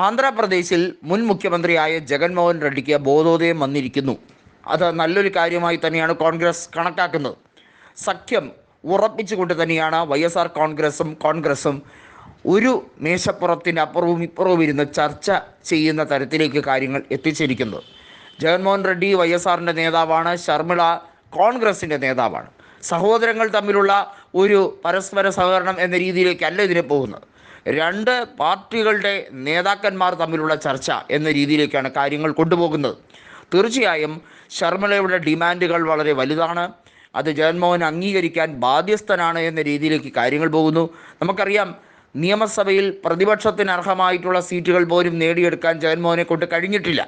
ആന്ധ്രാപ്രദേശിൽ മുൻ മുഖ്യമന്ത്രിയായ ജഗൻമോഹൻ റെഡ്ഡിക്ക് ബോധോദയം വന്നിരിക്കുന്നു. അത് നല്ലൊരു കാര്യമായി തന്നെയാണ് കോൺഗ്രസ് കണക്കാക്കുന്നത്. സഖ്യം ഉറപ്പിച്ചുകൊണ്ട് തന്നെയാണ് കോൺഗ്രസും ഒരു മേശപ്പുറത്തിൻ്റെ അപ്പുറവും ഇപ്പുറവും ഇരുന്ന് ചർച്ച ചെയ്യുന്ന തരത്തിലേക്ക് കാര്യങ്ങൾ എത്തിച്ചിരിക്കുന്നത്. ജഗൻമോഹൻ റെഡ്ഡി വൈഎസ്ആറിൻ്റെ നേതാവാണ്, ശർമിള കോൺഗ്രസിൻ്റെ നേതാവാണ്. സഹോദരങ്ങൾ തമ്മിലുള്ള ഒരു പരസ്പര സഹകരണം എന്ന രീതിയിലേക്കല്ല ഇതിനെ പോകുന്നത്. രണ്ട് പാർട്ടികളുടെ നേതാക്കന്മാർ തമ്മിലുള്ള ചർച്ച എന്ന രീതിയിലേക്കാണ് കാര്യങ്ങൾ കൊണ്ടുപോകുന്നത്. തീർച്ചയായും ശർമിളയുടെ ഡിമാൻഡുകൾ വളരെ വലുതാണ്. അത് ജഗൻമോഹൻ അംഗീകരിക്കാൻ ബാധ്യസ്ഥനാണ് എന്ന രീതിയിലേക്ക് കാര്യങ്ങൾ പോകുന്നു. നമുക്കറിയാം, നിയമസഭയിൽ പ്രതിപക്ഷത്തിന് അർഹമായിട്ടുള്ള സീറ്റുകൾ പോലും നേടിയെടുക്കാൻ ജഗൻമോഹനെ കൊണ്ട് കഴിഞ്ഞിട്ടില്ല.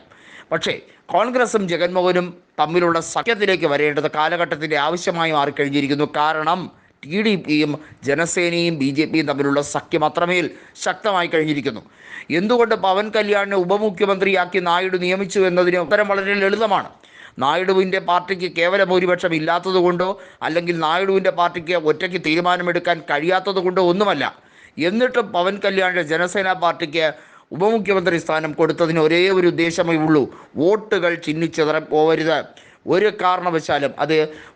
പക്ഷേ കോൺഗ്രസും ജഗൻമോഹനും തമ്മിലുള്ള സഖ്യത്തിലേക്ക് വരേണ്ടത് കാലഘട്ടത്തിൻ്റെ ആവശ്യമായി മാറിക്കഴിഞ്ഞിരിക്കുന്നു. കാരണം TDPയും ജനസേനയും BJPയും തമ്മിലുള്ള സഖ്യം അത്രമേൽ ശക്തമായി കഴിഞ്ഞിരിക്കുന്നു. എന്തുകൊണ്ട് പവൻ കല്യാണിനെ ഉപമുഖ്യമന്ത്രിയാക്കി നായിഡു നിയമിച്ചു എന്നതിന് ഉത്തരം വളരെ ലളിതമാണ്. നായിഡുവിൻ്റെ പാർട്ടിക്ക് കേവല ഭൂരിപക്ഷം ഇല്ലാത്തതുകൊണ്ടോ അല്ലെങ്കിൽ നായിഡുവിൻ്റെ പാർട്ടിക്ക് ഒറ്റയ്ക്ക് തീരുമാനമെടുക്കാൻ കഴിയാത്തത് കൊണ്ടോ ഒന്നുമല്ല. എന്നിട്ടും പവൻ കല്യാണിൻ്റെ ജനസേന പാർട്ടിക്ക് ഉപമുഖ്യമന്ത്രി സ്ഥാനം കൊടുത്തതിന് ഒരേ ഒരു ഉദ്ദേശമേ ഉള്ളൂ: വോട്ടുകൾ ചിഹ്നിച്ചിതറിപ്പോവരുത്. ഒരു കാരണവശാലും അത്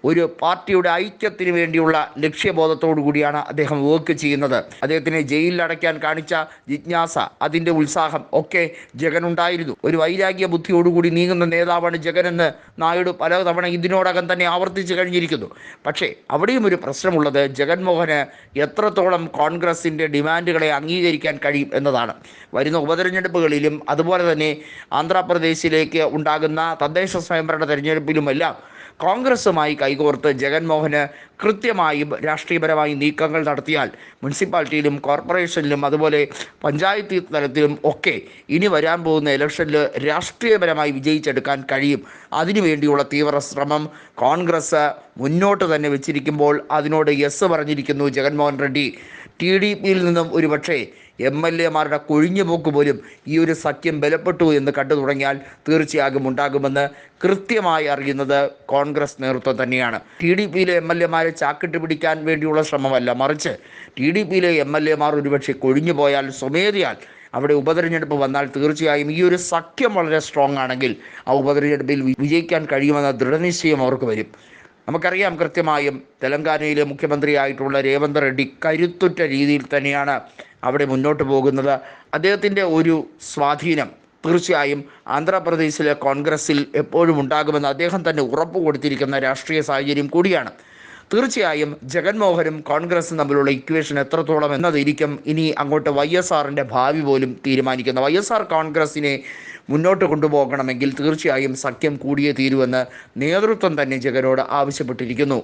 ഒരു പാർട്ടിയുടെ ഐക്യത്തിന് വേണ്ടിയുള്ള ലക്ഷ്യബോധത്തോടു കൂടിയാണ് അദ്ദേഹം വർക്ക് ചെയ്യുന്നത്. അദ്ദേഹത്തിനെ ജയിലിൽ അടയ്ക്കാൻ കാണിച്ച ജിജ്ഞാസ, അതിൻ്റെ ഉത്സാഹം ഒക്കെ ജഗനുണ്ടായിരുന്നു. ഒരു വൈരാഗ്യ ബുദ്ധിയോടുകൂടി നീങ്ങുന്ന നേതാവാണ് ജഗനെന്ന് നായിഡു പലതവണ ഇതിനോടകം തന്നെ ആവർത്തിച്ചു കഴിഞ്ഞിരിക്കുന്നു. പക്ഷേ അവിടെയും ഒരു പ്രശ്നമുള്ളത്, ജഗൻമോഹന് എത്രത്തോളം കോൺഗ്രസിൻ്റെ ഡിമാൻഡുകളെ അംഗീകരിക്കാൻ കഴിയും എന്നതാണ്. വരുന്ന ഉപതെരഞ്ഞെടുപ്പുകളിലും അതുപോലെ തന്നെ ആന്ധ്രാപ്രദേശിലേക്ക് ഉണ്ടാകുന്ന തദ്ദേശ സ്വയംഭരണ തെരഞ്ഞെടുപ്പിലുമെല്ലാം കോൺഗ്രസുമായി കൈകോർത്ത് ജഗൻമോഹന് കൃത്യമായും രാഷ്ട്രീയപരമായി നീക്കങ്ങൾ നടത്തിയാൽ മുനിസിപ്പാലിറ്റിയിലും കോർപ്പറേഷനിലും അതുപോലെ പഞ്ചായത്ത് തലത്തിലും ഒക്കെ ഇനി വരാൻ പോകുന്ന ഇലക്ഷനിൽ രാഷ്ട്രീയപരമായി വിജയിച്ചെടുക്കാൻ കഴിയും. അതിനുവേണ്ടിയുള്ള തീവ്ര ശ്രമം കോൺഗ്രസ് മുന്നോട്ട് തന്നെ വെച്ചിരിക്കുമ്പോൾ അതിനോട് യെസ് പറഞ്ഞിരിക്കുന്നു ജഗൻമോഹൻ റെഡ്ഡി. TDPയിൽ നിന്നും ഒരുപക്ഷേ MLA മാരുടെ കൊഴിഞ്ഞുപോക്ക് പോലും ഈ ഒരു സഖ്യം ബലപ്പെട്ടു എന്ന് കണ്ടു തുടങ്ങിയാൽ തീർച്ചയായും ഉണ്ടാകുമെന്ന് കൃത്യമായി അറിയുന്നത് കോൺഗ്രസ് നേതൃത്വം തന്നെയാണ്. TDPയിലെ MLA മാരെ ചാക്കിട്ട് പിടിക്കാൻ വേണ്ടിയുള്ള ശ്രമമല്ല, മറിച്ച് TDPയിലെ MLA മാർ ഒരുപക്ഷെ കൊഴിഞ്ഞു പോയാൽ, സ്വമേധയാൽ അവിടെ ഉപതെരഞ്ഞെടുപ്പ് വന്നാൽ തീർച്ചയായും ഈ ഒരു സഖ്യം വളരെ സ്ട്രോങ് ആണെങ്കിൽ ആ ഉപതെരഞ്ഞെടുപ്പിൽ വിജയിക്കാൻ കഴിയുമെന്ന ദൃഢനിശ്ചയം അവർക്ക് വരും. നമുക്കറിയാം, കൃത്യമായും തെലങ്കാനയിലെ മുഖ്യമന്ത്രിയായിട്ടുള്ള രേവന്ത് റെഡ്ഡി കരുത്തുറ്റ രീതിയിൽ തന്നെയാണ് അവിടെ മുന്നോട്ട് പോകുന്നത്. അദ്ദേഹത്തിൻ്റെ ഒരു സ്വാധീനം തീർച്ചയായും ആന്ധ്രാപ്രദേശിലെ കോൺഗ്രസിൽ എപ്പോഴും ഉണ്ടാകുമെന്ന് അദ്ദേഹം തന്നെ ഉറപ്പ് കൊടുത്തിരിക്കുന്ന രാഷ്ട്രീയ സാഹചര്യം കൂടിയാണ്. തീർച്ചയായും ജഗൻമോഹനും കോൺഗ്രസും തമ്മിലുള്ള ഇക്വേഷൻ എത്രത്തോളം എന്നതിരിക്കും ഇനി അങ്ങോട്ട് YSRൻ്റെ ഭാവി പോലും തീരുമാനിക്കുന്നത്. YSR കോൺഗ്രസിനെ മുന്നോട്ട് കൊണ്ടുപോകണമെങ്കിൽ തീർച്ചയായും സഖ്യം കൂടിയേ തീരുവെന്ന് നേതൃത്വം തന്നെ ജഗനോട് ആവശ്യപ്പെട്ടിരിക്കുന്നു.